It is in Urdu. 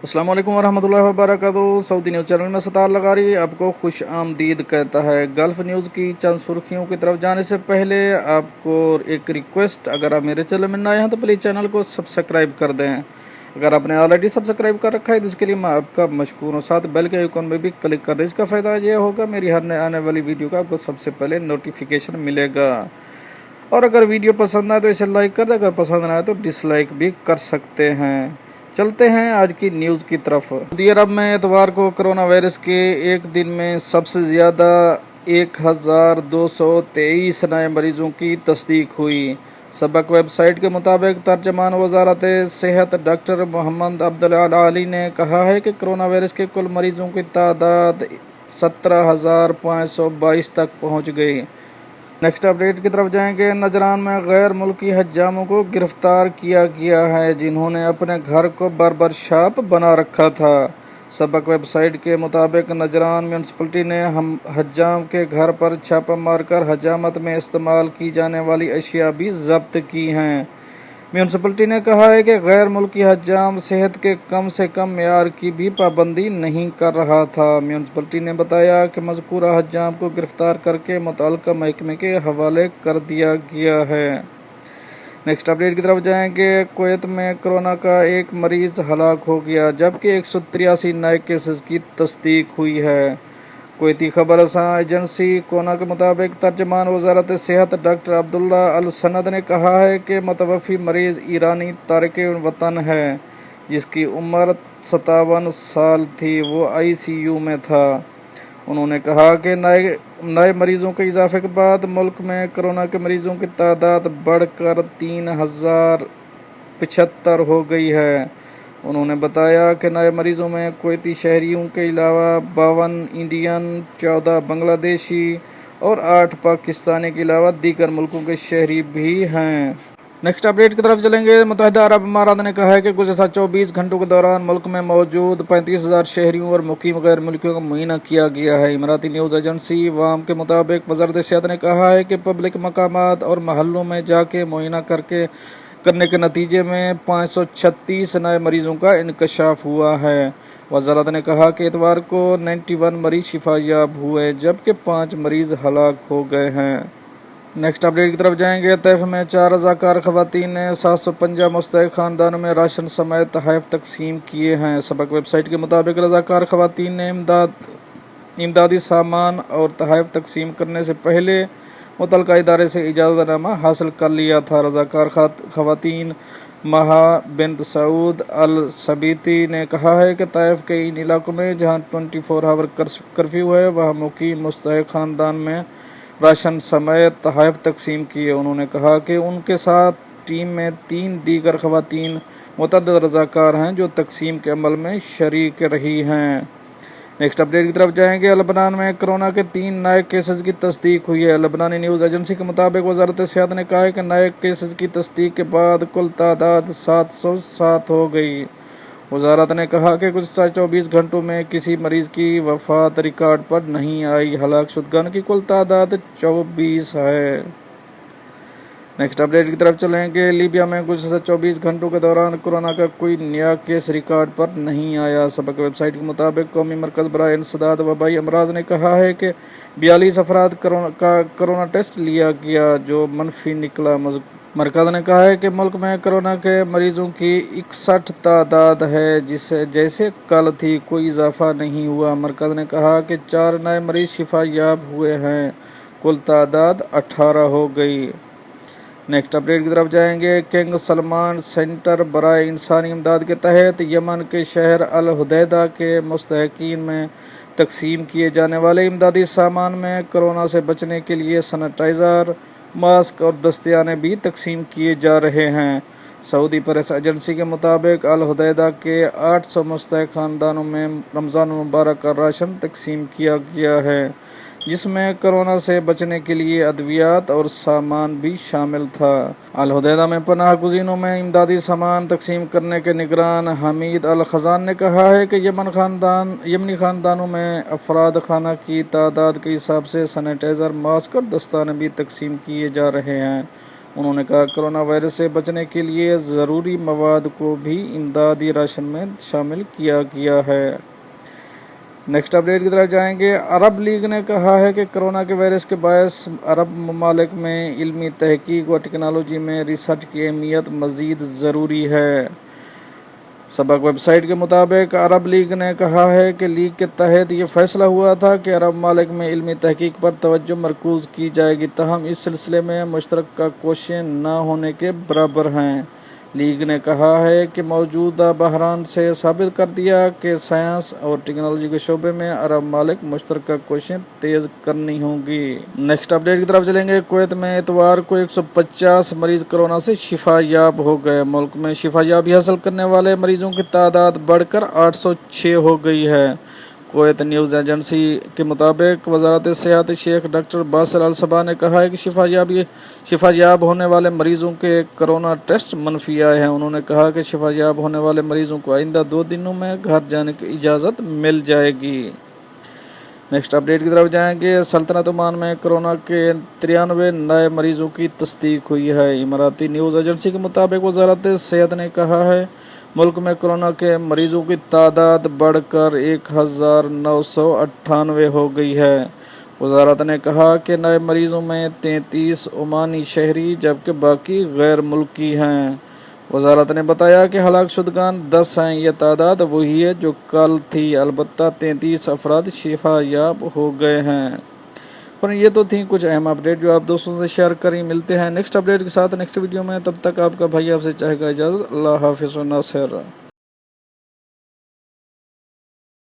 السلام علیکم ورحمۃ اللہ وبرکاتہ۔ سعودی نیوز چینل میں ستار لغاری آپ کو خوش آمدید کہتا ہے۔ گلف نیوز کی چند سرخیوں کی طرف جانے سے پہلے آپ کو ایک ریکویسٹ، اگر آپ میرے چینل میں نئے ہیں تو پلیز چینل کو سبسکرائب کر دیں۔ اگر آپ نے آلریڈی سبسکرائب کر رکھا ہے تو اس کے لیے میں آپ کا مشکور ہوں۔ ساتھ بیل کے آئیکن میں بھی کلک کر دیں۔ اس کا فائدہ یہ ہوگا میری ہر نئے آنے والی ویڈیو کا آپ کو سب سے پہلے نوٹیفیکیشن ملے گا۔ اور اگر ویڈیو پسند آئے تو اسے لائک کر دیں، اگر پسند نہ آئے تو ڈس لائک بھی کر سکتے ہیں۔ چلتے ہیں آج کی نیوز کی طرف۔ سعودی عرب میں اتوار کو کرونا وائرس کے ایک دن میں سب سے زیادہ 1223 نئے مریضوں کی تصدیق ہوئی۔ سبق ویب سائٹ کے مطابق ترجمان وزارت صحت ڈاکٹر محمد عبدالعالی نے کہا ہے کہ کرونا وائرس کے کل مریضوں کی تعداد 17,522 تک پہنچ گئی۔ نیکسٹ اپڈیٹ کی طرف جائیں گے۔ نجران میں غیر ملکی حجاموں کو گرفتار کیا گیا ہے جنہوں نے اپنے گھر کو باربر شاپ بنا رکھا تھا۔ سبق ویب سائٹ کے مطابق نجران میونسپلٹی نے حجام کے گھر پر چھاپہ مار کر حجامت میں استعمال کی جانے والی اشیاء بھی ضبط کی ہیں۔ میونسپلٹی نے کہا ہے کہ غیر ملکی حجام صحت کے کم سے کم معیار کی بھی پابندی نہیں کر رہا تھا۔ میونسپلٹی نے بتایا کہ مذکورہ حجام کو گرفتار کر کے متعلقہ محکمے کے حوالے کر دیا گیا ہے۔ نیکسٹ اپڈیٹ کی طرف جائیں گے۔ کویت میں کرونا کا ایک مریض ہلاک ہو گیا جبکہ 183 نئے کیسز کی تصدیق ہوئی ہے۔ کویتی خبر رساں ایجنسی کونا کے مطابق ترجمان وزارت صحت ڈاکٹر عبداللہ السند نے کہا ہے کہ متوفی مریض ایرانی تارکین وطن ہے جس کی عمر 57 سال تھی، وہ ICU میں تھا۔ انہوں نے کہا کہ نئے مریضوں کے اضافے کے بعد ملک میں کرونا کے مریضوں کی تعداد بڑھ کر 3075 ہو گئی ہے۔ انہوں نے بتایا کہ نئے مریضوں میں کویتی شہریوں کے علاوہ 52 انڈین، 14 بنگلہ دیشی اور 8 پاکستانی کے علاوہ دیگر ملکوں کے شہری بھی ہیں۔ نیکسٹ اپڈیٹ کی طرف چلیں گے۔ متحدہ عرب امارات نے کہا ہے کہ گزشتہ 24 گھنٹوں کے دوران ملک میں موجود 35,000 شہریوں اور مقیم غیر ملکیوں کا معائنہ کیا گیا ہے۔ اماراتی نیوز ایجنسی وام کے مطابق وزارت صحت نے کہا ہے کہ پبلک مقامات اور محلوں میں جا کے معائنہ کرنے کے نتیجے میں 536 نئے مریضوں کا انکشاف ہوا ہے۔ وزارت نے کہا کہ اتوار کو 91 مریض شفا یاب ہوئے جبکہ 5 مریض ہلاک ہو گئے ہیں۔ نیکسٹ اپڈیٹ کی طرف جائیں گے۔ طائف میں 4 رضاکار خواتین نے 750 مستحق خاندانوں میں راشن سمیت تحائف تقسیم کیے ہیں۔ سبق ویب سائٹ کے مطابق رضاکار خواتین نے امدادی سامان اور تحائف تقسیم کرنے سے پہلے متعلقہ ادارے سے اجازت نامہ حاصل کر لیا تھا۔ رضاکار خواتین مہا بنت سعود السبیتی نے کہا ہے کہ طائف کے ان علاقوں میں جہاں 24 آور کرفیو ہے وہاں مقیم مستحق خاندان میں راشن سمیت تحائف تقسیم کیے۔ انہوں نے کہا کہ ان کے ساتھ ٹیم میں 3 دیگر خواتین متعدد رضاکار ہیں جو تقسیم کے عمل میں شریک رہی ہیں۔ نیکسٹ اپڈیٹ کی طرف جائیں گے۔ لبنان میں کرونا کے 3 نئے کیسز کی تصدیق ہوئی ہے۔ لبنانی نیوز ایجنسی کے مطابق وزارت صحت نے کہا ہے کہ نئے کیسز کی تصدیق کے بعد کل تعداد 707 ہو گئی۔ وزارت نے کہا کہ گزشتہ 24 گھنٹوں میں کسی مریض کی وفات ریکارڈ پر نہیں آئی۔ ہلاک شدگان کی کل تعداد 24 ہے۔ نیکسٹ اپڈیٹ کی طرف چلیں گے۔ لیبیا میں گزشتہ 24 گھنٹوں کے دوران کورونا کا کوئی نیا کیس ریکارڈ پر نہیں آیا۔ سبق ویب سائٹ کے مطابق قومی مرکز برائے انسداد وبائی امراض نے کہا ہے کہ 42 افراد کا کرونا ٹیسٹ لیا گیا جو منفی نکلا۔ مرکز نے کہا ہے کہ ملک میں کرونا کے مریضوں کی 61 تعداد ہے جیسے کل تھی، کوئی اضافہ نہیں ہوا۔ مرکز نے کہا کہ 4 نئے مریض شفا یاب ہوئے ہیں، کل تعداد 18 ہو گئی۔ نیکسٹ اپڈیٹ کی طرف جائیں گے۔ کنگ سلمان سینٹر برائے انسانی امداد کے تحت یمن کے شہر الحدیدہ کے مستحقین میں تقسیم کیے جانے والے امدادی سامان میں کرونا سے بچنے کے لیے سینیٹائزر، ماسک اور دستانے بھی تقسیم کیے جا رہے ہیں۔ سعودی پریس ایجنسی کے مطابق الحدیدہ کے 800 مستحق خاندانوں میں رمضان المبارک کا راشن تقسیم کیا گیا ہے جس میں کرونا سے بچنے کے لیے ادویات اور سامان بھی شامل تھا۔ الحدیدہ میں پناہ گزینوں میں امدادی سامان تقسیم کرنے کے نگران حمید الخزان نے کہا ہے کہ یمنی خاندانوں میں افراد خانہ کی تعداد کے حساب سے سینیٹائزر، ماسک اور دستانے بھی تقسیم کیے جا رہے ہیں۔ انہوں نے کہا کرونا وائرس سے بچنے کے لیے ضروری مواد کو بھی امدادی راشن میں شامل کیا گیا ہے۔ نیکسٹ اپڈیٹ کی طرف جائیں گے۔ عرب لیگ نے کہا ہے کہ کرونا کے وائرس کے باعث عرب ممالک میں علمی تحقیق و ٹیکنالوجی میں ریسرچ کی اہمیت مزید ضروری ہے۔ سبق ویب سائٹ کے مطابق عرب لیگ نے کہا ہے کہ لیگ کے تحت یہ فیصلہ ہوا تھا کہ عرب ممالک میں علمی تحقیق پر توجہ مرکوز کی جائے گی، تاہم اس سلسلے میں مشترکہ کوششیں نہ ہونے کے برابر ہیں۔ لیگ نے کہا ہے کہ موجودہ بحران سے ثابت کر دیا کہ سائنس اور ٹیکنالوجی کے شعبے میں عرب ممالک مشترکہ کوششیں تیز کرنی ہوں گی۔ نیکسٹ اپڈیٹ کی طرف چلیں گے۔ کویت میں اتوار کو 150 مریض کورونا سے شفا یاب ہو گئے۔ ملک میں شفا یابی حاصل کرنے والے مریضوں کی تعداد بڑھ کر 806 ہو گئی ہے۔ کویت نیوز ایجنسی کے مطابق وزارت صحت شیخ ڈاکٹر باسل الصباح نے کہا ہے کہ شفا یاب ہونے والے مریضوں کے کرونا ٹیسٹ منفی آئے ہیں۔ انہوں نے کہا کہ شفا یاب ہونے والے مریضوں کو آئندہ 2 دنوں میں گھر جانے کی اجازت مل جائے گی۔ نیکسٹ اپڈیٹ کی طرف جائیں گے۔ سلطنت عمان میں کرونا کے 93 نئے مریضوں کی تصدیق ہوئی ہے۔ اماراتی نیوز ایجنسی کے مطابق وزارت صحت نے کہا ہے ملک میں کورونا کے مریضوں کی تعداد بڑھ کر 1998 ہو گئی ہے۔ وزارت نے کہا کہ نئے مریضوں میں 33 عمانی شہری جبکہ باقی غیر ملکی ہیں۔ وزارت نے بتایا کہ ہلاک شدگان 10 ہیں۔ یہ تعداد وہی ہے جو کل تھی، البتہ 33 افراد شفا یاب ہو گئے ہیں۔ اور یہ تو تھیں کچھ اہم اپڈیٹ جو آپ دوستوں سے شیئر کریں۔ ملتے ہیں نیکسٹ اپڈیٹ کے ساتھ نیکسٹ ویڈیو میں، تب تک آپ کا بھائی آپ سے چاہے گا اجازت۔ اللہ حافظ و ناصر۔